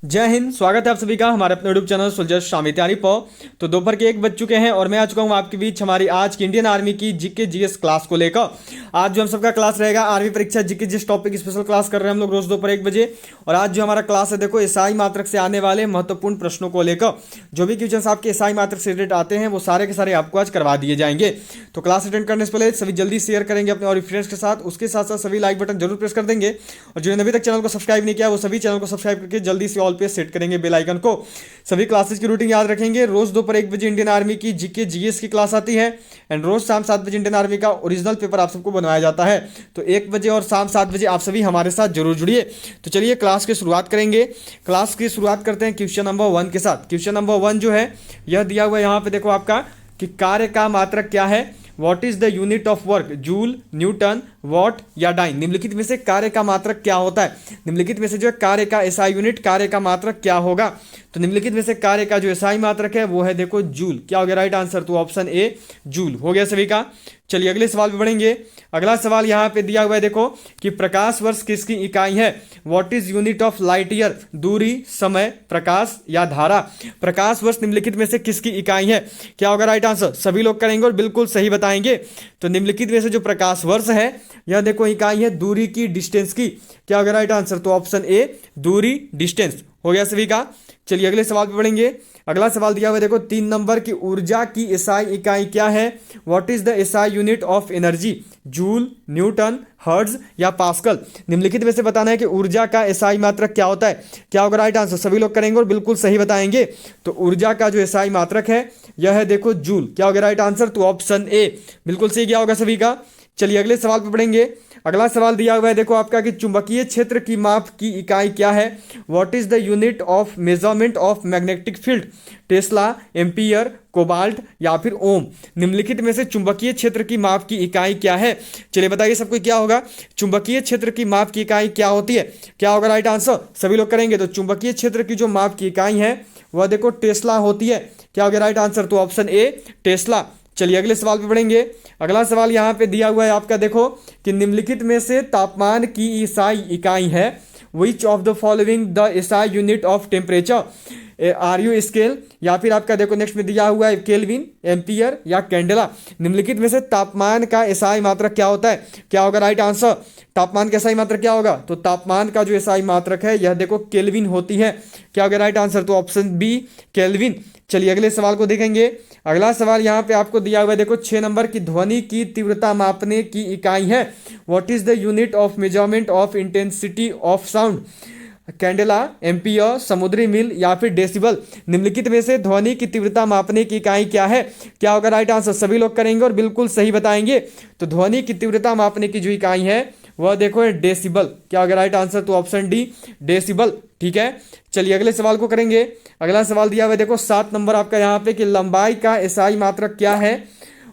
जय हिंद। स्वागत है आप सभी का हमारे अपने यूट्यूब चैनल सुलझर शामी तैयारी पर। तो दोपहर के 1 बज चुके हैं और मैं आ चुका हूं आपके बीच हमारी आज की इंडियन आर्मी की जीके जीएस क्लास को लेकर। आज जो हम सबका क्लास रहेगा आर्मी परीक्षा GK GS topic special class कर रहे हैं हम लोग रोज दोपहर 1 बजे। और आज जो हमारा क्लास है देखो एसआई मात्रक से आने वाले महत्वपूर्ण प्रश्नों को लेकर जो भी क्वेश्चन आपके एसआई मात्रक से रिलेटेड आते हैं वो सारे के सारे आपको आज करवा दिए जाएंगे। तो क्लास अटेंड करने से पहले सभी जल्दी शेयर करेंगे अपने और फ्रेंड्स के साथ, उसके साथ साथ सभी लाइक बटन जरूर प्रेस कर देंगे। और जिन्होंने अभी तक चैनल को सब्सक्राइब नहीं किया वो सभी चैनल को सब्सक्राइब करके जल्दी से ऑल पे सेट करेंगे बेल आइकन को। सभी क्लासेस की रूटीन याद रखेंगे। रोज दोपहर 1 बजे इंडियन आर्मी की जीके जीएस की क्लास आती है एंड रोज शाम 7 बजे इंडियन आर्मी का ओरिजिनल पेपर आप सबको बनवाया जाता है। तो 1 बजे और शाम 7 बजे आप सभी हमारे साथ जरूर जुड़िए। तो चलिए क्लास की शुरुआत करेंगे। क्लास की शुरुआत करते हैं क्वेश्चन नंबर 1 के साथ। क्वेश्चन नंबर 1 जो है यह दिया हुआ है यहाँ पे देखो आपका कि कार्य का मात्रक क्या है। What is the unit of work, joule, Newton, what या डाइन। निम्नलिखित में से कार्य का मात्रक क्या होता है। निम्नलिखित में से जो है कार्य का एसआई यूनिट, कार्य का मात्रक क्या होगा। तो निम्नलिखित में से कार्य का जो एसआई मात्रक है वो है देखो जूल। क्या हो गया राइट आंसर, तो ऑप्शन ए जूल हो गया सभी का। चलिए अगले सवाल पे बढ़ेंगे। अगला सवाल यहाँ पे दिया हुआ है देखो कि प्रकाश वर्ष किसकी इकाई है। What is unit of light year, दूरी, समय, प्रकाश या धारा। प्रकाश वर्ष निम्नलिखित में से किसकी इकाई है। क्या होगा राइट आंसर, सभी लोग करेंगे और बिल्कुल सही बताएंगे। तो निम्नलिखित में से जो प्रकाश वर्ष है यह देखो इकाई है दूरी की, डिस्टेंस की। क्या होगा राइट आंसर, तो ऑप्शन ए दूरी, डिस्टेंस हो गया सभी का। चलिए अगले सवाल पे बढ़ेंगे। अगला सवाल दिया हुआ है देखो 3 नंबर की ऊर्जा की एसआई इकाई क्या है। What is the SI unit of energy, joule, Newton, hertz या पास्कल। निम्नलिखित में से बताना है कि ऊर्जा का एसआई मात्रक क्या होता है। क्या होगा राइट आंसर, सभी लोग करेंगे और बिल्कुल सही बताएंगे। तो ऊर्जा का जो एसआई मात्रक है यह है देखो जूल। क्या होगा राइट आंसर, तो ऑप्शन ए बिल्कुल सही क्या होगा सभी का। चलिए अगले सवाल पे बढ़ेंगे। अगला सवाल दिया हुआ है देखो आपका कि चुंबकीय क्षेत्र की माप की इकाई क्या है। What is the unit of measurement of magnetic field, Tesla, ampere, cobalt या फिर ओम। निम्नलिखित में से चुंबकीय क्षेत्र की माप की इकाई क्या है। चलिए बताइए सबको क्या होगा, चुंबकीय क्षेत्र की माप की इकाई क्या होती है। क्या होगा राइट आंसर, सभी लोग करेंगे। तो चुंबकीय क्षेत्र की जो माप की इकाई है वह देखो टेस्ला होती है। क्या होगा राइट आंसर, तो ऑप्शन ए टेस्ला। चलिए अगले सवाल पे बढ़ेंगे। अगला सवाल यहाँ पे दिया हुआ है आपका देखो कि निम्नलिखित में से तापमान की एसआई इकाई है। Which of the following the SI unit of temperature, RU scale या फिर आपका देखो नेक्स्ट में दिया हुआ है केल्विन, एम्पियर या कैंडेला। निम्नलिखित में से तापमान का एसआई मात्रक क्या होता है। क्या होगा राइट आंसर, तापमान का एसआई मात्रक क्या होगा, तो तापमान का जो एसआई मात्रक है यह देखो केल्विन होती है। क्या होगा राइट आंसर, तो ऑप्शन बी केल्विन। चलिए अगले सवाल को देखेंगे। अगला सवाल यहाँ पे आपको दिया हुआ है देखो 6 नंबर की ध्वनि की तीव्रता मापने की इकाई है। What is the unit of measurement of intensity of sound, candela, ampere, समुद्री मील या फिर डेसिबल। निम्नलिखित में से ध्वनि की तीव्रता मापने की इकाई क्या है। क्या होगा राइट आंसर, सभी लोग करेंगे और बिल्कुल सही बताएंगे। तो ध्वनि की तीव्रता मापने की जो इकाई है वह देखो है डेसिबल। क्या होगा राइट आंसर, तो ऑप्शन डी डेसिबल। ठीक है, चलिए अगले सवाल को करेंगे। अगला सवाल दिया हुआ है देखो 7 नंबर आपका यहाँ पे कि लंबाई का एसआई मात्रक क्या है।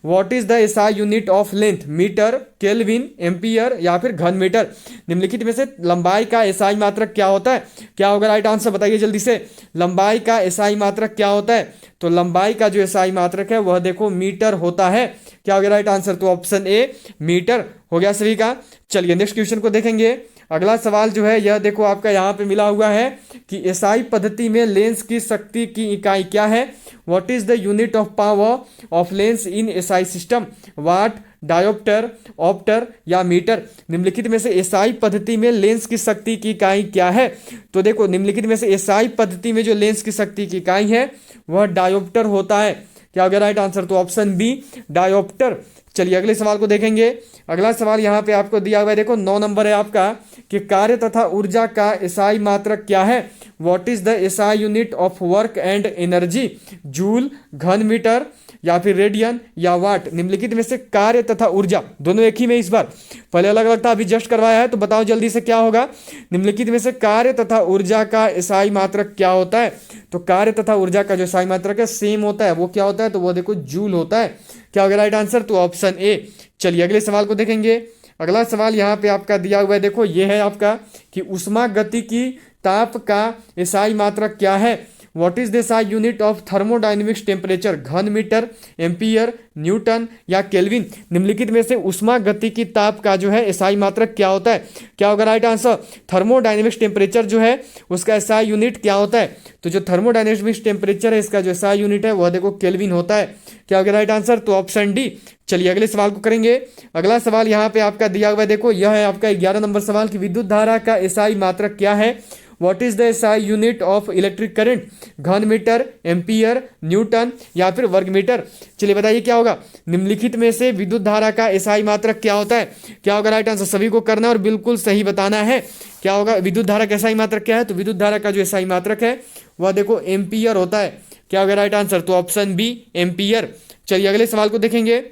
What is the SI unit of length, metre, kelvin, ampere या फिर घन मीटर। निम्नलिखित में से लंबाई का एसआई मात्रक क्या होता है। क्या होगा राइट आंसर, बताइए जल्दी से। लंबाई का एसआई मात्रक क्या होता है, तो लंबाई का जो एसआई मात्रक है वह देखो मीटर होता है। क्या होगा राइट आंसर, तो ऑप्शन ए मीटर हो गया सभी का। चलिए नेक्स्ट क्वेश्चन को देखेंगे। अगला सवाल जो है यह देखो आपका यहाँ पे मिला हुआ है कि एसआई पद्धति में लेंस की शक्ति की इकाई क्या है। What is the unit of power of lens in SI system, watt, dioptre, opter या मीटर। निम्नलिखित में से एसआई पद्धति में लेंस की शक्ति की इकाई क्या है। तो देखो निम्नलिखित में से एसआई पद्धति में जो लेंस की शक्ति की इकाई है वह डायोप्टर होता है। क्या होगा राइट आंसर, तो ऑप्शन बी डायोप्टर। चलिए अगले सवाल को देखेंगे। अगला सवाल यहाँ पे आपको दिया हुआ है देखो 9 नंबर है आपका कि कार्य तथा ऊर्जा का एसआई मात्रक क्या है। What is the SI unit of work and energy, joule, घन मीटर या फिर रेडियन या वाट। निम्नलिखित में से कार्य तथा ऊर्जा दोनों एक ही में, इस बार पहले अलग अलग था अभी जस्ट करवाया है, तो बताओ जल्दी से क्या होगा। निम्नलिखित में से कार्य तथा ऊर्जा का एसआई मात्रक क्या होता है। तो कार्य तथा ऊर्जा का जो एसआई मात्रक है सेम होता है, वो क्या होता है, तो वो देखो जूल होता है। क्या होगा राइट आंसर, तो ऑप्शन ए। चलिए अगले सवाल को देखेंगे। अगला सवाल यहाँ पे आपका दिया हुआ है देखो ये है आपका कि उष्मा गति की ताप का एसआई मात्रक क्या है। What is the SI unit of thermodynamics temperature, घन मीटर, एम्पियर, न्यूटन या केल्विन। निम्नलिखित में से उष्मा गति की ताप का जो है एसआई मात्रक क्या होता है? क्या होगा राइट आंसर? थर्मोडायनेमिक्स टेम्परेचर जो है उसका एसआई यूनिट क्या होता है? तो जो थर्मोडायनेमिक्स टेम्परेचर है इसका जो एसआई यूनिट है वह देखो केल्विन होता है। क्या होगा राइट आंसर? तो ऑप्शन डी। चलिए अगले सवाल को करेंगे। अगला सवाल यहाँ पे आपका दिया हुआ है, देखो यह है आपका 11 नंबर सवाल की विद्युत धारा का एसआई मात्रक क्या है? What is the SI unit of electric current, घन मीटर, एम्पियर, न्यूटन या फिर वर्ग मीटर। चलिए बताइए क्या होगा? निम्नलिखित में से विद्युत धारा का एसआई मात्रक क्या होता है? क्या होगा राइट आंसर? सभी को करना है और बिल्कुल सही बताना है। क्या होगा? विद्युत धारा का एसआई मात्रक क्या है? तो विद्युत धारा का जो एसआई मात्रक है वह देखो एम्पियर होता है। क्या होगा राइट आंसर? तो ऑप्शन बी एम्पियर। चलिए अगले सवाल को देखेंगे।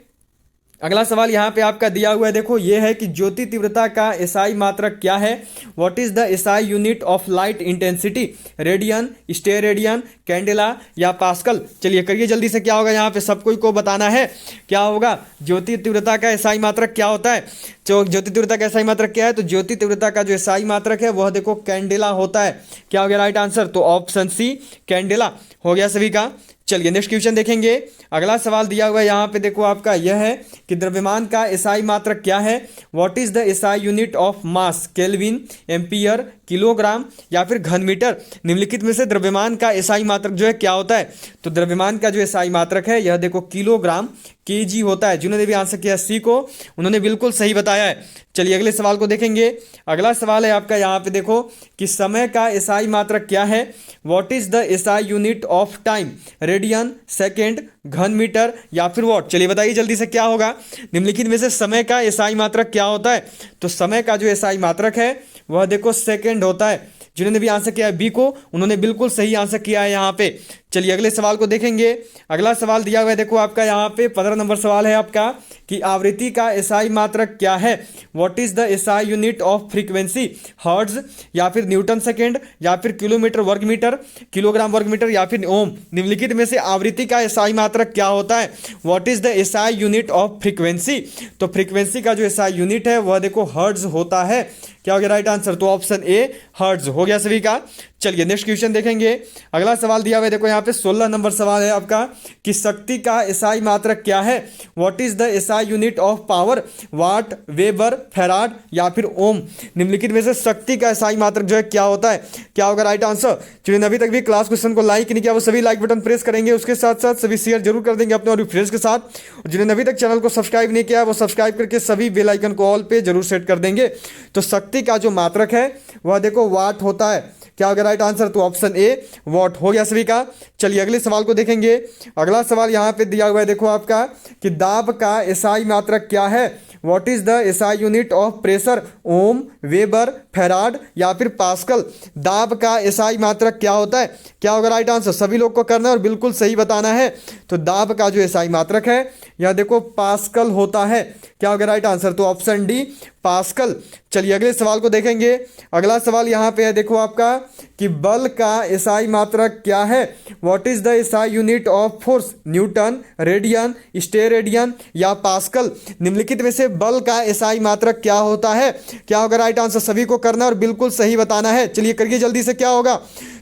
अगला सवाल यहाँ पे आपका दिया हुआ है, देखो ये है कि ज्योति तीव्रता का एसआई मात्रक क्या है? What is the SI unit of light intensity, radian, steradian, candela या पास्कल। चलिए करिए जल्दी से, क्या होगा यहाँ पे सबको को बताना है। क्या होगा? ज्योति तीव्रता का एसआई मात्रक क्या होता है? जो ज्योति तीव्रता का एसआई मात्रक क्या है? तो ज्योति तीव्रता का जो एसआई मात्रक है वह देखो कैंडेला होता है। क्या हो गया राइट आंसर? तो ऑप्शन सी कैंडेला हो गया सभी का। चलिए नेक्स्ट क्वेश्चन देखेंगे। अगला सवाल दिया हुआ है यहाँ पे, देखो आपका यह है कि द्रव्यमान का एसआई मात्रक क्या है? What is the SI unit of mass, kelvin, ampere, kilogram या फिर घन मीटर। निम्नलिखित में से द्रव्यमान का एसआई मात्रक जो है क्या होता है? तो द्रव्यमान का जो एसआई मात्रक है यह देखो किलोग्राम केजी होता है। जिन्होंने भी आंसर किया सी को उन्होंने बिल्कुल सही बताया है। चलिए अगले सवाल को देखेंगे। अगला सवाल है आपका यहाँ पे, देखो कि समय का एसआई मात्रक क्या है? What is the SI unit of time, radian, second, घन मीटर या फिर वॉट। चलिए बताइए जल्दी से क्या होगा? निम्नलिखित में से समय का एसआई मात्रक क्या होता है? तो समय का जो एसआई मात्रक है वह देखो सेकेंड होता है। जिन्होंने भी आंसर किया है बी को उन्होंने बिल्कुल सही आंसर किया है यहाँ पे। चलिए अगले सवाल को देखेंगे। अगला सवाल दिया हुआ है, देखो आपका यहाँ पे 15 नंबर सवाल है आपका कि आवृत्ति का एसआई मात्रक क्या है? What is the SI unit of frequency, hertz या फिर न्यूटन सेकेंड या फिर किलोमीटर वर्ग मीटर, किलोग्राम वर्ग मीटर या फिर ओम। निम्नलिखित में से आवृत्ति का एसआई मात्रक क्या होता है? What is the SI unit of frequency. तो फ्रीक्वेंसी का जो एसआई यूनिट है वह देखो हर्ट्ज होता है। क्या हो गया राइट आंसर? तो ऑप्शन ए हर्ट्ज हो गया सभी का। चलिए नेक्स्ट क्वेश्चन देखेंगे। अगला सवाल दिया हुआ है, देखो यहाँ पे 16 नंबर सवाल है आपका कि शक्ति का एसआई मात्रक क्या है? What is the SI unit of power, watt, weber, farad या फिर ओम। निम्नलिखित में से शक्ति का एसआई मात्रक जो है क्या होता है? क्या होगा राइट आंसर? जिन्होंने अभी तक भी क्लास क्वेश्चन को लाइक नहीं किया वो सभी लाइक बटन प्रेस करेंगे, उसके साथ साथ सभी शेयर जरूर कर देंगे अपने और फ्रेंड्स के साथ। और जिन्होंने अभी तक चैनल को सब्सक्राइब नहीं किया वो सब्सक्राइब करके सभी बेल आइकन को ऑल पे जरूर सेट कर देंगे। तो शक्ति का जो मात्रक है वह देखो वाट होता है। क्या होगा राइट आंसर? तो ऑप्शन ए वॉट हो गया सभी का। चलिए अगले सवाल को देखेंगे। अगला सवाल यहाँ पे दिया हुआ है, देखो आपका कि दाब का एसआई मात्रक क्या है? What is the SI unit of pressure, ohm, weber, farad या फिर पास्कल। दाब का एसआई मात्रक क्या होता है? क्या होगा राइट आंसर? सभी लोग को करना है और बिल्कुल सही बताना है। तो दाब का जो एसआई मात्रक है यह देखो पास्कल होता है। क्या होगा राइट आंसर? तो ऑप्शन डी पास्कल। चलिए अगले सवाल को देखेंगे। अगला सवाल यहाँ पे है, देखो आपका कि बल का एसआई मात्रक क्या है? What is the SI unit of force, Newton, radian, steradian या पास्कल। निम्नलिखित में से बल का एसआई मात्रक क्या होता है? क्या होगा राइट आंसर? सभी को करना और बिल्कुल सही बताना है। चलिए करिए जल्दी से, क्या होगा?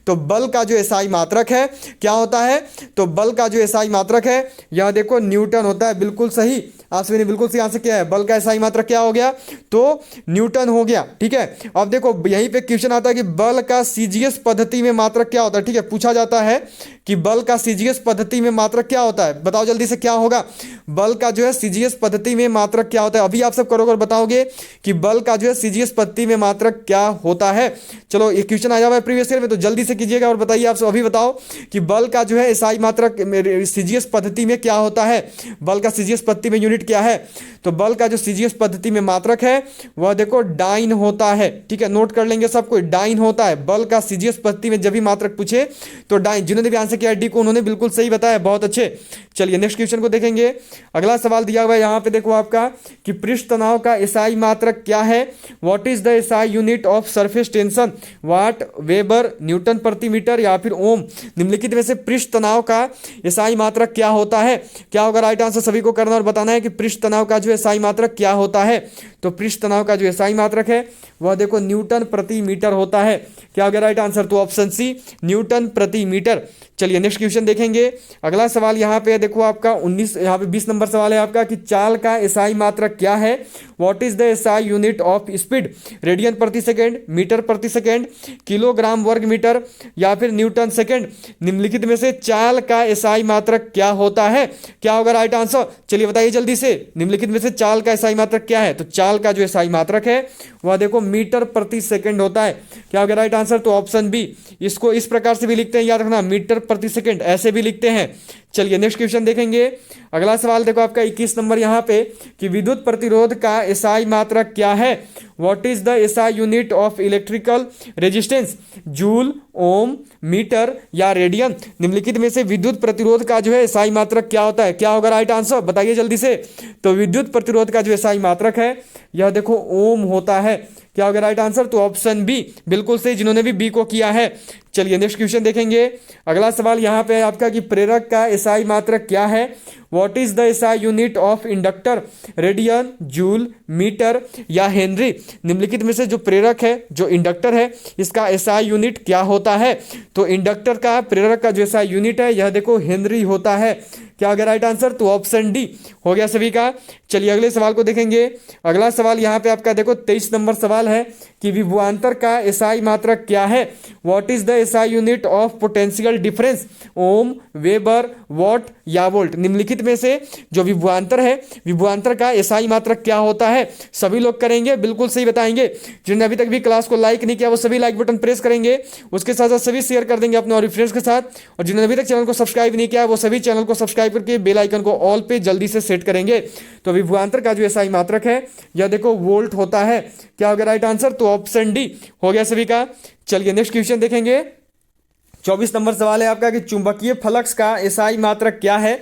तो बल का जो एसआई मात्रक है क्या होता है? तो बल का जो एसआई मात्रक है यह देखो न्यूटन होता है। बिल्कुल सही, आसवी ने बिल्कुल सही आंसर किया है। बल का एसआई मात्रक क्या हो गया? तो न्यूटन हो गया। ठीक है, अब देखो यहीं पे क्वेश्चन आता है कि बल का सीजीएस पद्धति में मात्रक क्या होता है। ठीक है, पूछा जाता है कि बल का सीजीएस पद्धति में मात्रक क्या होता है। बताओ जल्दी से क्या होगा? बल का जो है सीजीएस पद्धति में मात्रक क्या होता है? अभी आप सब करोगे और बताओगे कि बल का जो है सीजीएस पद्धति में मात्रक क्या होता है। चलो ये क्वेश्चन आया हुआ है प्रीवियस ईयर में, तो जल्दी से कीजिएगा और बताइए। आप सब अभी बताओ कि बल का जो है एसआई मात्रक सीजीएस पद्धति में क्या होता है। बल का सीजीएस पद्धति में यूनिट क्या है? तो बल का जो सीजीएस पद्धति में मात्रक है वह देखो डाइन होता है। ठीक है, नोट कर लेंगे सबको, डाइन होता है। बल का सीजीएस पद्धति में जब भी मात्रक पूछे तो डाइन। जिन्होंने भी आंसर किया डी को उन्होंने बिल्कुल सही बताया, बहुत अच्छे। चलिए नेक्स्ट क्वेश्चन को देखेंगे। अगला सवाल दिया हुआ है यहाँ पे देखो आपका कि पृष्ठ तनाव का एसआई मात्रक क्या है। What is the SI unit of surface tension, watt, weber, newton प्रति मीटर या फिर ओम। निम्नलिखित में से पृष्ठ तनाव का एसआई मात्रक क्या होता है। क्या होगा राइट आंसर, सभी को करना और बताना है कि पृष्ठ तनाव का जो एसआई मात्रक क्या होता है। तो पृष्ठ तनाव का जो एसआई मात्रक है वह देखो न्यूटन प्रति मीटर होता है। क्या होगा राइट आंसर, तो ऑप्शन सी न्यूटन प्रति मीटर। चलिए नेक्स्ट क्वेश्चन देखेंगे। अगला सवाल यहाँ पे देखो आपका 20 नंबर सवाल है आपका कि चाल का एसआई मात्रक क्या है। What is the SI unit of speed, radian प्रति सेकेंड, मीटर प्रति सेकेंड, किलोग्राम वर्ग मीटर या फिर न्यूटन सेकेंड। निम्नलिखित में से चाल का एसआई मात्रक क्या होता है। क्या होगा राइट आंसर, चलिए बताइए जल्दी से। निम्नलिखित में से चाल का एसआई मात्रक क्या है। तो चाल का जो एसआई मात्रक है वह देखो मीटर प्रति सेकेंड होता है। क्या होगा राइट आंसर, तो ऑप्शन बी। इसको इस प्रकार से भी लिखते हैं, याद रखना, मीटर प्रति सेकेंड ऐसे भी लिखते हैं। चलिए नेक्स्ट क्वेश्चन देखेंगे। अगला सवाल देखो आपका 21 नंबर यहाँ पे कि विद्युत प्रतिरोध का एसआई मात्रक क्या है। What is the SI unit of electrical resistance, joule, ohm, metre या रेडियन। निम्नलिखित में से विद्युत प्रतिरोध का जो है एसआई मात्रक क्या होता है। क्या होगा राइट आंसर, बताइए जल्दी से। तो विद्युत प्रतिरोध का जो एसआई मात्रक है यह देखो ओम होता है। क्या होगा राइट आंसर, तो ऑप्शन बी बिल्कुल सही, जिन्होंने भी बी को किया है। चलिए नेक्स्ट क्वेश्चन देखेंगे। अगला सवाल यहाँ पे है आपका कि प्रेरक का एसआई मात्रक क्या है। What is the SI unit of inductor, radian, joule, metre या हेनरी। निम्नलिखित में से जो प्रेरक है, जो इंडक्टर है, इसका एसआई यूनिट क्या होता है। तो इंडक्टर का, प्रेरक का जो एसआई यूनिट है यह देखो हेनरी होता है। क्या होगा राइट आंसर, तो ऑप्शन डी हो गया सभी का। चलिए अगले सवाल को देखेंगे। अगला सवाल यहाँ पे आपका देखो 23 नंबर सवाल है कि विभवांतर का एसआई मात्रक क्या है। What is the SI unit of potential difference, ohm, weber, watt या वोल्ट। निम्नलिखित में से जो विभवांतर है, विभवांतर का एसआई मात्रक क्या होता है। सभी लोग करेंगे, बिल्कुल सही बताएंगे। जिन्होंने अभी तक भी क्लास को लाइक नहीं किया वो सभी लाइक बटन प्रेस करेंगे, उसके साथ साथ सभी शेयर कर देंगे अपने और फ्रेंड्स के साथ। और जिन्होंने अभी तक चैनल को सब्सक्राइब नहीं किया वो सभी चैनल को सब्सक्राइब करके बेल आइकन को ऑल पे जल्दी से सेट करेंगे। तो विभवांतर का जो एसआई मात्रक है यह देखो वोल्ट होता है। क्या होगा राइट आंसर, तो ऑप्शन डी हो गया सभी का। चलिए नेक्स्ट क्वेश्चन देखेंगे। 24 नंबर सवाल है आपका कि चुंबकीय फ्लक्स का एसआई मात्रक क्या है।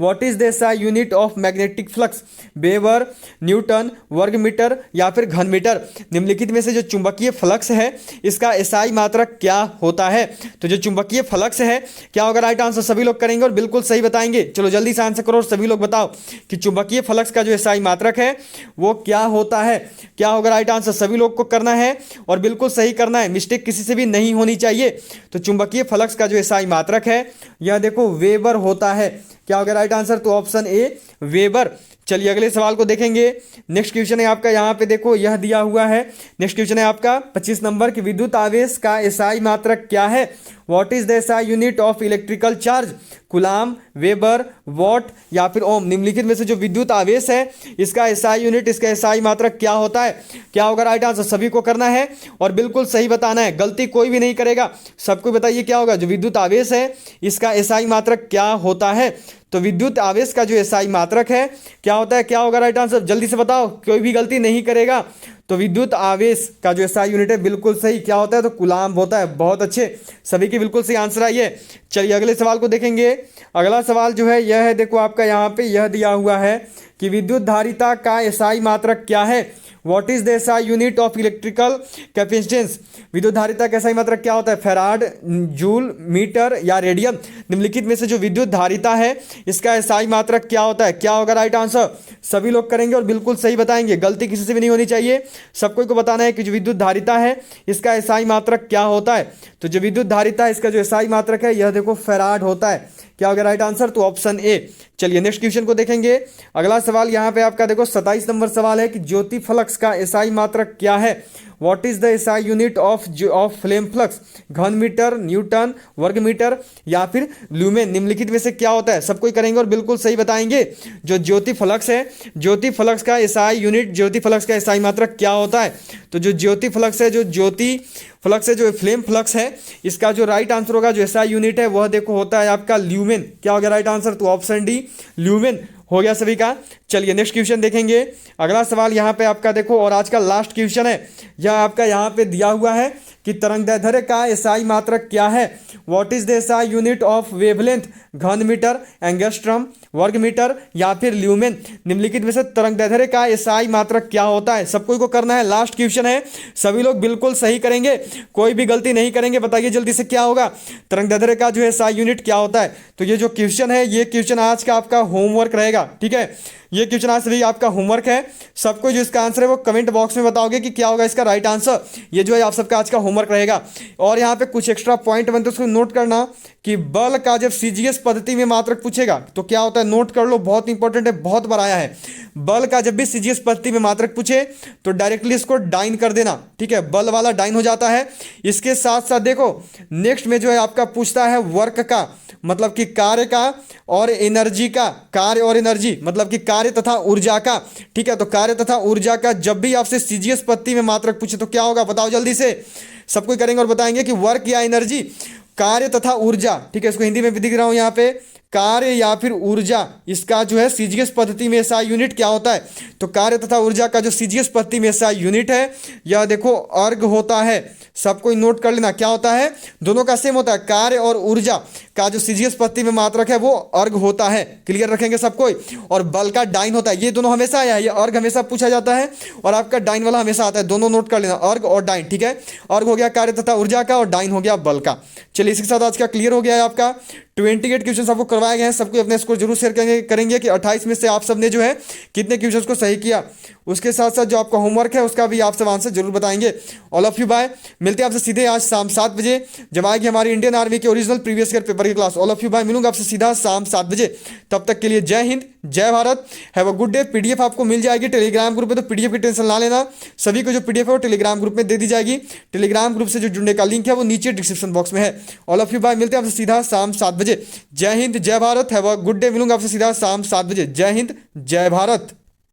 What is the SI unit of magnetic flux, weber, Newton, वर्ग मीटर या फिर घन मीटर। निम्नलिखित में से जो चुंबकीय फ्लक्स है इसका एसआई मात्रक क्या होता है। तो जो चुंबकीय फ्लक्स है, क्या होगा राइट आंसर, सभी लोग करेंगे और बिल्कुल सही बताएंगे। चलो जल्दी से आंसर करो और सभी लोग बताओ कि चुंबकीय फ्लक्स का जो एसआई मात्रक है वो क्या होता है। क्या होगा राइट आंसर, सभी लोग को करना है और बिल्कुल सही करना है, मिस्टेक किसी से भी नहीं होनी चाहिए। तो चुंबकीय फ्लक्स का जो एसआई मात्रक है यह देखो वेबर होता है। क्या होगा राइट आंसर, तो ऑप्शन ए वेबर। चलिए अगले सवाल को देखेंगे। नेक्स्ट क्वेश्चन है आपका यहाँ पे देखो यह दिया हुआ है। नेक्स्ट क्वेश्चन है आपका 25 नंबर की विद्युत आवेश का एसआई मात्रक क्या है। What is the SI unit of electrical charge, coulomb, weber, watt या फिर ओम। निम्नलिखित में से जो विद्युत आवेश है इसका एसआई यूनिट, इसका एसआई मात्रक क्या होता है। क्या होगा राइट आंसर, सभी को करना है और बिल्कुल सही बताना है, गलती कोई भी नहीं करेगा। सबको बताइए क्या होगा, जो विद्युत आवेश है इसका एसआई मात्रक क्या होता है। तो विद्युत आवेश का जो एसआई मात्रक है क्या होता है। क्या होगा राइट आंसर, जल्दी से बताओ, कोई भी गलती नहीं करेगा। तो विद्युत आवेश का जो एसआई यूनिट है बिल्कुल सही, क्या होता है, तो कूलाम होता है। बहुत अच्छे, सभी के बिल्कुल सही आंसर आई है। चलिए अगले सवाल को देखेंगे। अगला सवाल जो है यह है देखो आपका यहाँ पे यह दिया हुआ है कि विद्युत धारिता का एसआई मात्रक क्या है। What is the SI unit of electrical capacitance. विद्युत धारिता का एसआई मात्रक क्या होता है, फैराड, जूल, मीटर या रेडियन। निम्नलिखित में से जो विद्युत धारिता है इसका एसआई मात्रक क्या होता है। क्या होगा राइट आंसर, सभी लोग करेंगे और बिल्कुल सही बताएंगे, गलती किसी से भी नहीं होनी चाहिए। सबको को बताना है कि जो विद्युत धारिता है इसका एसआई मात्रक क्या होता है। तो जो विद्युत धारिता है इसका जो एसआई मात्रक है यह देखो फैराड होता है। क्या होगा राइट आंसर, तो ऑप्शन ए। चलिए नेक्स्ट क्वेश्चन को देखेंगे। अगला सवाल यहाँ पे आपका देखो 27 नंबर सवाल है कि ज्योति फ्लक्स का एसआई मात्रक क्या है। What is the SI unit of flame flux, घन मीटर, न्यूटन, वर्ग मीटर या फिर ल्यूमेन। निम्नलिखित में से क्या होता है, सबको करेंगे और बिल्कुल सही बताएंगे। जो ज्योति फ्लक्स है, ज्योति फ्लक्स का एसआई यूनिट, ज्योति फ्लक्स का एसआई मात्रक क्या होता है। तो जो ज्योति फ्लक्स है, जो ज्योति फ्लक्स है, जो फ्लेम फ्लक्स है, इसका जो राइट आंसर होगा, जो एसआई यूनिट है वह देखो होता है आपका ल्यूमेन। क्या हो गया राइट आंसर, तो ऑप्शन डी ल्यूमेन हो गया सभी का। चलिए नेक्स्ट क्वेश्चन देखेंगे। अगला सवाल यहाँ पे आपका देखो और आज का लास्ट क्वेश्चन है, यह आपका यहाँ पे दिया हुआ है कि तरंगदैर्ध्य का एसआई मात्रक क्या है। What is the SI unit of wavelength, घन मीटर, एंगस्ट्रम, वर्ग मीटर या फिर ल्यूमेन। निम्नलिखित में से तरंगदैर्ध्य का एसआई मात्रक क्या होता है, सबको को करना है। लास्ट क्वेश्चन है, सभी लोग बिल्कुल सही करेंगे, कोई भी गलती नहीं करेंगे। बताइए जल्दी से क्या होगा, तरंगदैर्ध्य का जो है एसआई यूनिट क्या होता है। तो ये जो क्वेश्चन है, ये क्वेश्चन आज का आपका होमवर्क रहेगा, ठीक है। ये क्वेश्चन आज सभी आपका होमवर्क है। सबको जो इसका आंसर है वो कमेंट बॉक्स में बताओगे कि क्या होगा इसका राइट आंसर। ये जो है आप सबका आज का होमवर्क रहेगा। और यहाँ पे कुछ एक्स्ट्रा पॉइंट बनते हैं, उसको नोट करना कि बल का जब सीजीएस पद्धति में मात्रक पूछेगा तो क्या होता है, नोट कर लो, बहुत इंपॉर्टेंट है, बहुत बार आया है। बल का जब भी सीजीएस पद्धति में मात्रक पूछे तो डायरेक्टली इसको डाइन कर देना, ठीक है, बल वाला डाइन हो जाता है। इसके साथ साथ देखो नेक्स्ट में जो है आपका पूछता है वर्क का, मतलब कि कार्य का, और एनर्जी का, कार्य और एनर्जी मतलब कि कार्य तथा ऊर्जा का, ठीक है। तो कार्य तथा ऊर्जा का जब भी आपसे सीजीएस पद्धति में मात्रक पूछे तो क्या होगा, बताओ जल्दी से। सब कोई करेंगे और बताएंगे कि वर्क या एनर्जी, कार्य तथा ऊर्जा, ठीक है। इसको हिंदी में भी दिख रहा हूं यहाँ पे, कार्य या फिर ऊर्जा, इसका जो है सीजीएस पद्धति में एसआई यूनिट क्या होता है। तो कार्य तथा ऊर्जा का जो सीजीएस पद्धति में एसआई यूनिट है, यह देखो अर्ग होता है। सबको नोट कर लेना क्या होता है, दोनों का सेम होता है। कार्य और ऊर्जा का जो सीजीएस पद्धति में मात्रक है वो अर्ग होता है, क्लियर रखेंगे सब कोई। और बल का डाइन होता है, ये दोनों हमेशा आया है, ये अर्ग हमेशा पूछा जाता है और आपका डाइन वाला हमेशा आता है, दोनों नोट कर लेना, अर्ग और डाइन, ठीक है। अर्ग हो गया कार्य तथा ऊर्जा का और डाइन हो गया बल का। चलिए इसके साथ आज का क्लियर हो गया है आपका 28 क्वेश्चन आपको करवाए गए हैं। सबको अपने स्कोर जरूर शेयर करेंगे कि 28 में से आप सबने जो है कितने क्वेश्चंस को सही किया। उसके साथ साथ जो आपका होमवर्क है उसका भी आप सब आंसर जरूर बताएंगे। ऑल ऑफ यू बाय, मिलते हैं आपसे सीधे आज शाम 7 बजे जब आएगी हमारी इंडियन आर्मी के ओरिजिनल प्रीवियस ईयर पेपर की class. All of you bye, मिलूंगा आपसे सीधा शाम 7 बजे। तब तक के लिए जय हिंद, जय Bharat, have a good day. PDF आपको मिल जाएगी टेलीग्राम ग्रुप में, तो पीडीएफ की टेंशन ना लेना, सभी को जो पीडीएफ है वो टेलीग्राम ग्रुप में दे दी जाएगी। टेलीग्राम ग्रुप से जो जुड़ने का लिंक है वो नीचे डिस्क्रिप्शन बॉक्स में है। ऑल ऑफ यू बाय, मिलते हैं आपसे सीधा शाम 7 बजे। जय हिंद, जय Bharat, have a good day. मिलूंगा आपसे सीधा शाम 7 बजे। जय हिंद, जय भारत।